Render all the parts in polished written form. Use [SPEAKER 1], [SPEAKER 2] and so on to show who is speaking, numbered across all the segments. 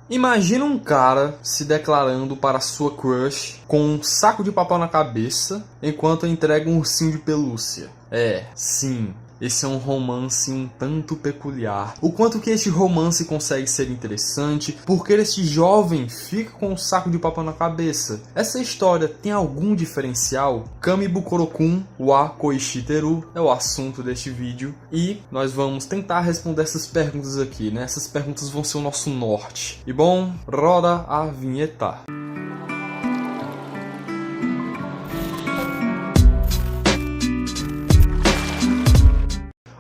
[SPEAKER 1] Imagina um cara se declarando para sua crush com um saco de papel na cabeça enquanto entrega um ursinho de pelúcia. Sim, esse é um romance um tanto peculiar. O quanto que este romance consegue ser interessante, porque este jovem fica com um saco de papel na cabeça. Essa história tem algum diferencial? Kami Bukuro-kun wa Koishiteru é o assunto deste vídeo e nós vamos tentar responder essas perguntas aqui, né? Essas perguntas vão ser o nosso norte. E bom, roda a vinheta.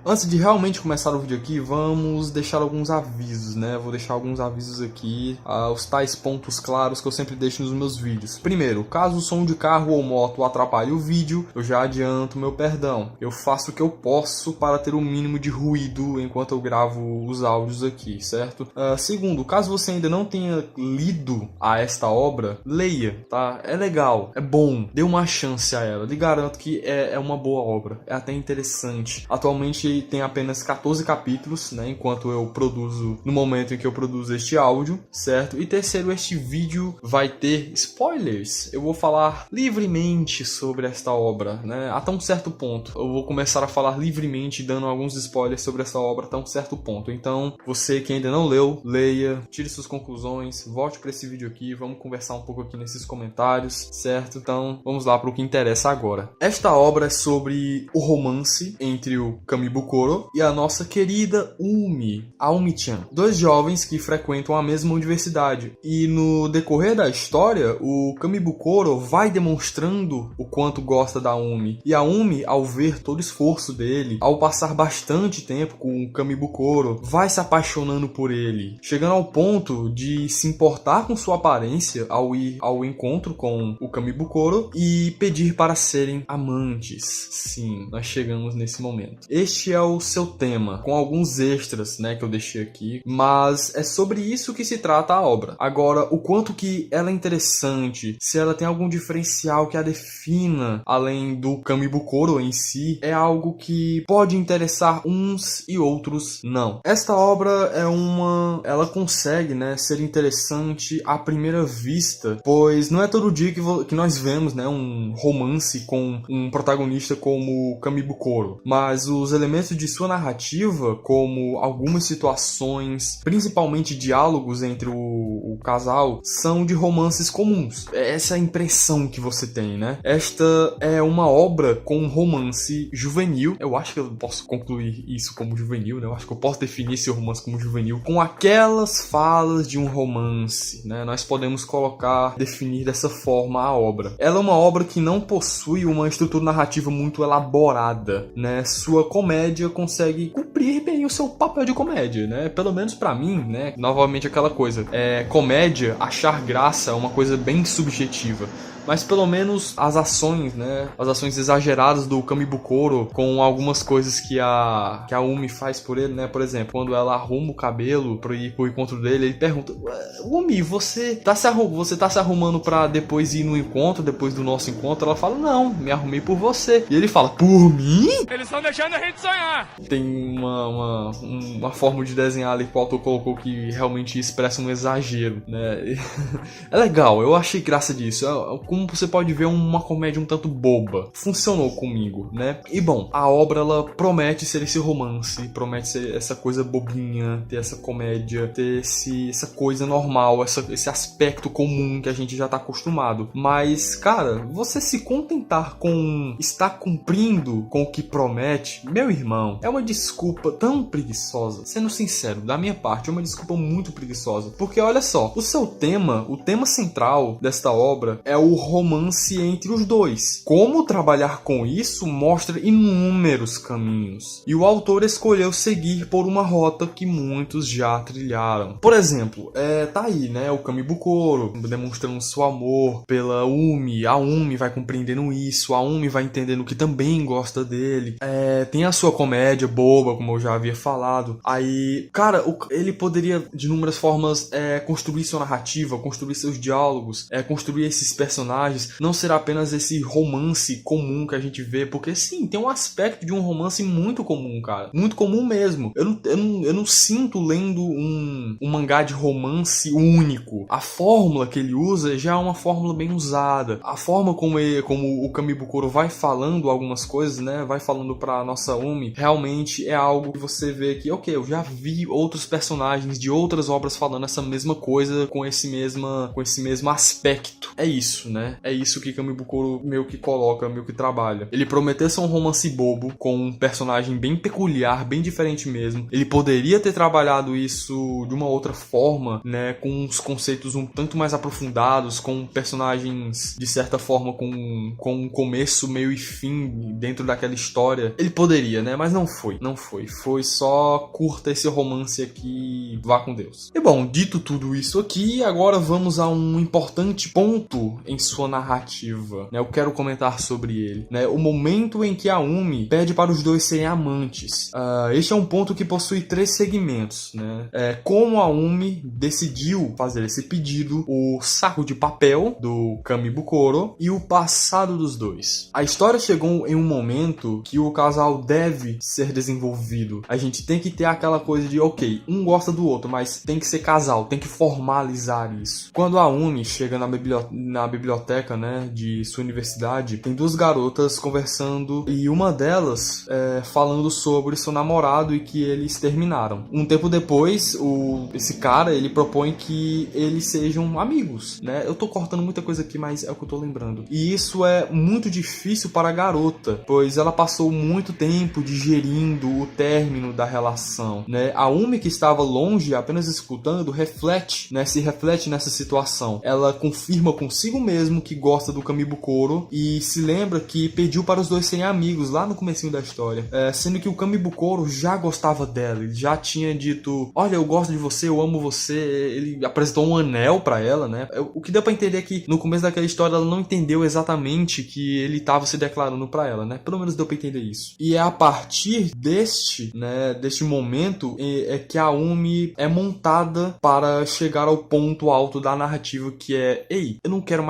[SPEAKER 1] Antes de realmente começar o vídeo aqui, vamos deixar alguns avisos, né? Vou deixar alguns avisos aqui, os tais pontos claros que eu sempre deixo nos meus vídeos. Primeiro, caso o som de carro ou moto atrapalhe o vídeo, eu já adianto meu perdão. Eu faço o que eu posso para ter o mínimo de ruído enquanto eu gravo os áudios aqui, certo? Segundo, caso você ainda não tenha lido esta obra, leia, tá? É legal, é bom, dê uma chance a ela. Lhe garanto que é uma boa obra, é até interessante. Atualmente tem apenas 14 capítulos, né, enquanto eu produzo, no momento em que eu produzo este áudio, certo? E terceiro, este vídeo vai ter spoilers. Eu vou falar livremente sobre esta obra, né, até um certo ponto. Eu vou começar a falar livremente, dando alguns spoilers sobre esta obra até um certo ponto. Então, você que ainda não leu, leia, tire suas conclusões, volte para esse vídeo aqui, vamos conversar um pouco aqui nesses comentários, certo? Então, vamos lá para o que interessa agora. Esta obra é sobre o romance entre o Kami Bukuro e a nossa querida Umi, a Umi-chan. Dois jovens que frequentam a mesma universidade. E no decorrer da história, o Kami Bukuro vai demonstrando o quanto gosta da Umi. E a Umi, ao ver todo o esforço dele, ao passar bastante tempo com o Kami Bukuro, vai se apaixonando por ele. Chegando ao ponto de se importar com sua aparência ao ir ao encontro com o Kami Bukuro e pedir para serem amantes. Sim, nós chegamos nesse momento. Este é o seu tema, com alguns extras, né, que eu deixei aqui, mas é sobre isso que se trata a obra. Agora, o quanto que ela é interessante, se ela tem algum diferencial que a defina, além do Kami Bukuro em si, é algo que pode interessar uns e outros não. Esta obra ela consegue, né, ser interessante à primeira vista, pois não é todo dia que nós vemos, né, um romance com um protagonista como o Kami Bukuro, mas os elementos de sua narrativa, como algumas situações, principalmente diálogos entre o casal, são de romances comuns. Essa é a impressão que você tem, né? Esta é uma obra com um romance juvenil. Eu acho que eu posso concluir isso como juvenil, né? Eu acho que eu posso definir esse romance como juvenil, com aquelas falas de um romance, né? Nós podemos definir dessa forma a obra. Ela é uma obra que não possui uma estrutura narrativa muito elaborada, né? Sua comédia consegue cumprir bem o seu papel de comédia, né? Pelo menos pra mim, né? Novamente aquela coisa. Comédia, achar graça é uma coisa bem subjetiva. Mas pelo menos as ações, né? As ações exageradas do Kami Bukuro com algumas coisas que a Umi faz por ele, né? Por exemplo, quando ela arruma o cabelo pra ir pro encontro dele, ele pergunta: Umi, você tá se arrumando pra depois ir no encontro, depois do nosso encontro? Ela fala: não, me arrumei por você. E ele fala: por mim? Eles estão deixando a gente sonhar. Tem uma forma de desenhar ali que o autor colocou que realmente expressa um exagero, né? É legal, eu achei graça disso. Como você pode ver, uma comédia um tanto boba. Funcionou comigo, né? E bom, a obra, ela promete ser esse romance, promete ser essa coisa bobinha, ter essa comédia, ter essa coisa normal, esse aspecto comum que a gente já tá acostumado. Mas, cara, você se contentar com estar cumprindo com o que promete, meu irmão, é uma desculpa tão preguiçosa. Sendo sincero, da minha parte, é uma desculpa muito preguiçosa. Porque, olha só, o tema central desta obra é o romance entre os dois. Como trabalhar com isso mostra inúmeros caminhos. E o autor escolheu seguir por uma rota que muitos já trilharam. Por exemplo, tá aí, né, o Kami Bukuro demonstrando seu amor pela Umi. A Umi vai compreendendo isso, a Umi vai entendendo que também gosta dele. Tem a sua comédia boba, como eu já havia falado. Aí, cara, ele poderia de inúmeras formas construir sua narrativa, construir seus diálogos, construir esses personagens personagens não ser apenas esse romance comum que a gente vê, porque sim, tem um aspecto de um romance muito comum, cara, muito comum mesmo. Eu não sinto lendo um mangá de romance único. A fórmula que ele usa já é uma fórmula bem usada. A forma como o Kamibukuro vai falando algumas coisas, né, vai falando pra nossa Umi, realmente é algo que você vê que, ok, eu já vi outros personagens de outras obras falando essa mesma coisa com esse mesmo aspecto. É isso, né? É isso que Kamibukuro meio que coloca, meio que trabalha. Ele prometeu ser um romance bobo, com um personagem bem peculiar, bem diferente mesmo. Ele poderia ter trabalhado isso de uma outra forma, né? Com uns conceitos um tanto mais aprofundados, com personagens, de certa forma, com um começo, meio e fim dentro daquela história. Ele poderia, né? Mas não foi. Não foi. Foi só curta esse romance aqui, vá com Deus. E bom, dito tudo isso aqui, agora vamos a um importante ponto em sua narrativa, né? Eu quero comentar sobre ele, né? O momento em que a Umi pede para os dois serem amantes. Este é um ponto que possui 3 segmentos, né? Como a Umi decidiu fazer esse pedido, o saco de papel do Kamibukuro e o passado dos dois. A história chegou em um momento que o casal deve ser desenvolvido. A gente tem que ter aquela coisa de, ok, um gosta do outro, mas tem que ser casal, tem que formalizar isso. Quando a Umi chega na biblioteca, né, de sua universidade, tem 2 garotas conversando e uma delas falando sobre seu namorado e que eles terminaram. Um tempo depois, esse cara, ele propõe que eles sejam amigos, né? Eu tô cortando muita coisa aqui, mas é o que eu tô lembrando. E isso é muito difícil para a garota, pois ela passou muito tempo digerindo o término da relação, né? A Umi, que estava longe, apenas escutando, se reflete nessa situação. Ela confirma consigo mesmo que gosta do Kamibukuro e se lembra que pediu para os dois serem amigos lá no comecinho da história, sendo que o Kamibukuro já gostava dela, ele já tinha dito, olha, eu gosto de você, eu amo você, ele apresentou um anel para ela, né? O que deu para entender é que no começo daquela história ela não entendeu exatamente que ele estava se declarando para ela, né? Pelo menos deu para entender isso. E é a partir deste momento é que a Umi é montada para chegar ao ponto alto da narrativa, que é, ei, eu não quero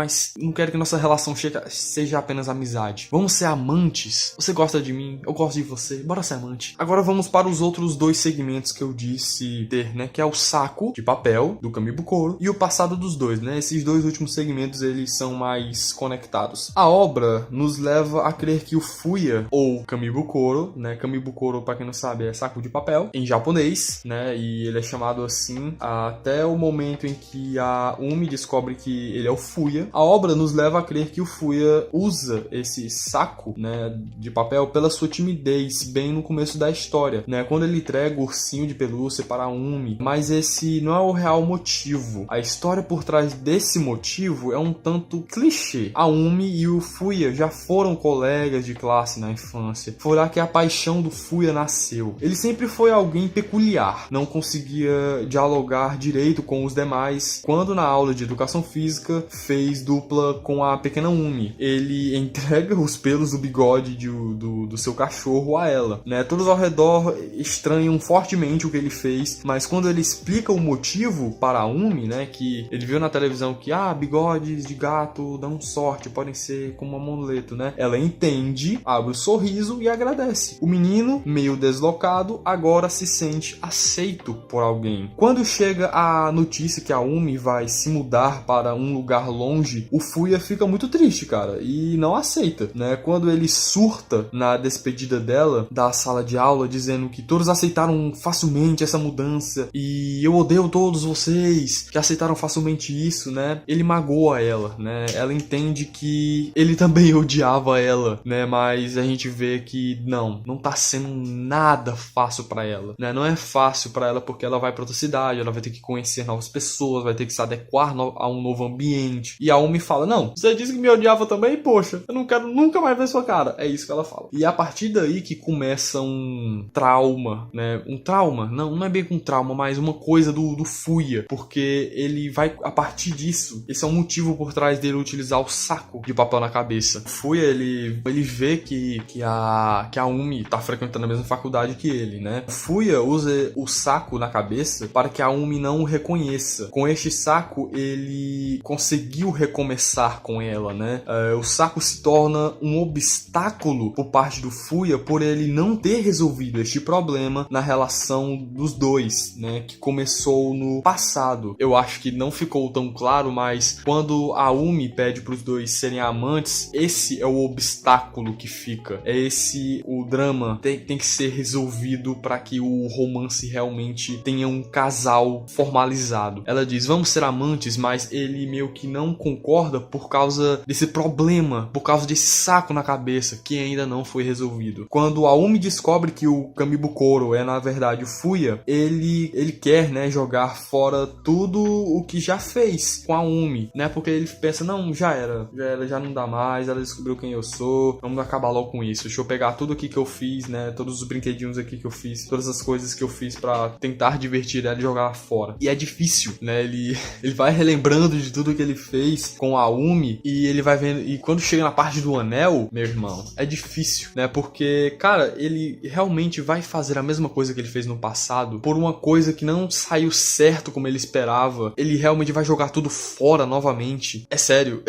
[SPEAKER 1] que nossa relação seja apenas amizade. Vamos ser amantes. Você gosta de mim, eu gosto de você, bora ser amante. Agora vamos para os outros 2 segmentos que eu disse ter, né? Que é o saco de papel do Kamibukuro e o passado dos dois, né? Esses 2 últimos segmentos, eles são mais conectados. A obra nos leva a crer que o Fuya, ou Kamibukuro, né? Kamibukuro, pra quem não sabe, é saco de papel em japonês, né? E ele é chamado assim até o momento em que a Umi descobre que ele é o Fuya. A obra nos leva a crer que o Fuya usa esse saco, né, de papel pela sua timidez, bem no começo da história, né? Quando ele entrega o ursinho de pelúcia para a Umi. Mas esse não é o real motivo. A história por trás desse motivo é um tanto clichê. A Umi e o Fuya já foram colegas de classe na infância. Foi lá que a paixão do Fuya nasceu. Ele sempre foi alguém peculiar, não conseguia dialogar direito com os demais. Quando na aula de educação física fez dupla com a pequena Umi, ele entrega os pelos do bigode do seu cachorro a ela, né? Todos ao redor estranham fortemente o que ele fez, mas quando ele explica o motivo para a Umi, né, que ele viu na televisão que bigodes de gato dão sorte, podem ser como um amuleto, né? Ela entende, abre o sorriso e agradece. O menino, meio deslocado, agora se sente aceito por alguém. Quando chega a notícia que a Umi vai se mudar para um lugar longe, o Fuya fica muito triste, cara, e não aceita, né? Quando ele surta na despedida dela da sala de aula, dizendo que todos aceitaram facilmente essa mudança e eu odeio todos vocês que aceitaram facilmente isso, né? Ele magoa ela, né? Ela entende que ele também odiava ela, né? Mas a gente vê que não tá sendo nada fácil pra ela, né? Não é fácil pra ela porque ela vai pra outra cidade, ela vai ter que conhecer novas pessoas, vai ter que se adequar a um novo ambiente. E a Umi fala, não, você disse que me odiava também? Poxa, eu não quero nunca mais ver sua cara. É isso que ela fala. E é a partir daí que começa um trauma, né? Um trauma? Não é bem com trauma, mas uma coisa do Fuya, porque ele vai, a partir disso, esse é um motivo por trás dele utilizar o saco de papel na cabeça. O Fuya, ele vê que a Umi tá frequentando a mesma faculdade que ele, né? O Fuya usa o saco na cabeça para que a Umi não o reconheça. Com este saco, ele conseguiu começar com ela, né? O Saku se torna um obstáculo por parte do Fuya por ele não ter resolvido este problema na relação dos dois, né? Que começou no passado. Eu acho que não ficou tão claro, mas quando a Umi pede para os dois serem amantes, esse é o obstáculo que fica. É esse o drama tem que ser resolvido para que o romance realmente tenha um casal formalizado. Ela diz, vamos ser amantes, mas ele meio que não concorda por causa desse problema, por causa desse saco na cabeça que ainda não foi resolvido. Quando a Umi descobre que o Kamibukuro é na verdade o Fuya, ele quer, né, jogar fora tudo o que já fez com a Umi, né, porque ele pensa, não, já era, já não dá mais, ela descobriu quem eu sou, vamos acabar logo com isso, deixa eu pegar tudo aqui que eu fiz, né, todos os brinquedinhos aqui que eu fiz, todas as coisas que eu fiz pra tentar divertir ela e jogar fora. E é difícil, né, ele vai relembrando de tudo que ele fez com a Umi e ele vai vendo, e quando chega na parte do anel, meu irmão, é difícil, né, porque, cara, ele realmente vai fazer a mesma coisa que ele fez no passado por uma coisa que não saiu certo como ele esperava. Ele realmente vai jogar tudo fora novamente. É sério.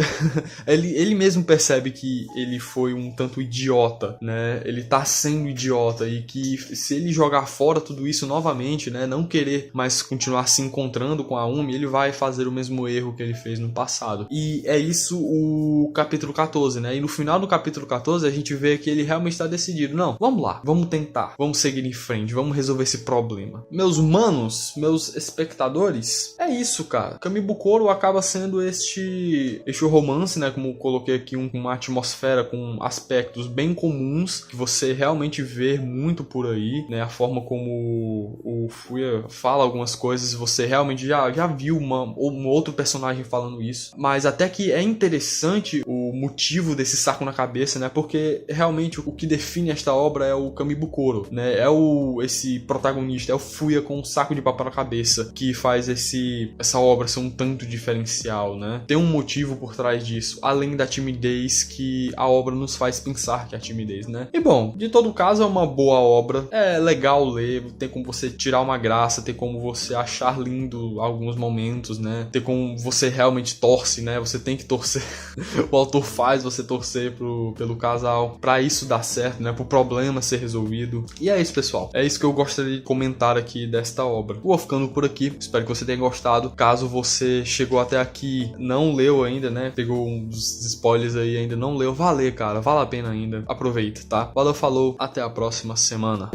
[SPEAKER 1] ele mesmo percebe que ele foi um tanto idiota, né? Ele tá sendo idiota e que se ele jogar fora tudo isso novamente, né? Não querer mais continuar se encontrando com a Umi, ele vai fazer o mesmo erro que ele fez no passado. E é isso o capítulo 14, né? E no final do capítulo 14 a gente vê que ele realmente está decidido. Não, vamos lá, vamos tentar, vamos seguir em frente, vamos resolver esse problema. Meus manos, meus espectadores, é isso, cara. Kamibukuro acaba sendo este romance, né? Como eu coloquei aqui, uma atmosfera com aspectos bem comuns que você realmente vê muito por aí, né? A forma como o Fuya fala algumas coisas, você realmente já viu um outro personagem falando isso. Mas até que é interessante o motivo desse saco na cabeça, né? Porque realmente o que define esta obra é o Kamibukuro, né? É esse protagonista, é o Fuya com um saco de papo na cabeça que faz essa obra ser um tanto diferencial, né? Tem um motivo por trás disso, além da timidez que a obra nos faz pensar que é a timidez, né? E bom, de todo caso é uma boa obra, é legal ler, tem como você tirar uma graça, tem como você achar lindo alguns momentos, né? Tem como você realmente torce, né? Você tem que torcer. O autor faz você torcer pelo casal, pra isso dar certo, né? Pro problema ser resolvido. E é isso, pessoal. É isso que eu gostaria de comentar aqui desta obra. Vou ficando por aqui. Espero que você tenha gostado. Caso você chegou até aqui, não leu ainda, né? Pegou uns spoilers aí e ainda não leu, vale, cara. Vale a pena ainda. Aproveita, tá? Valeu, falou. Até a próxima semana.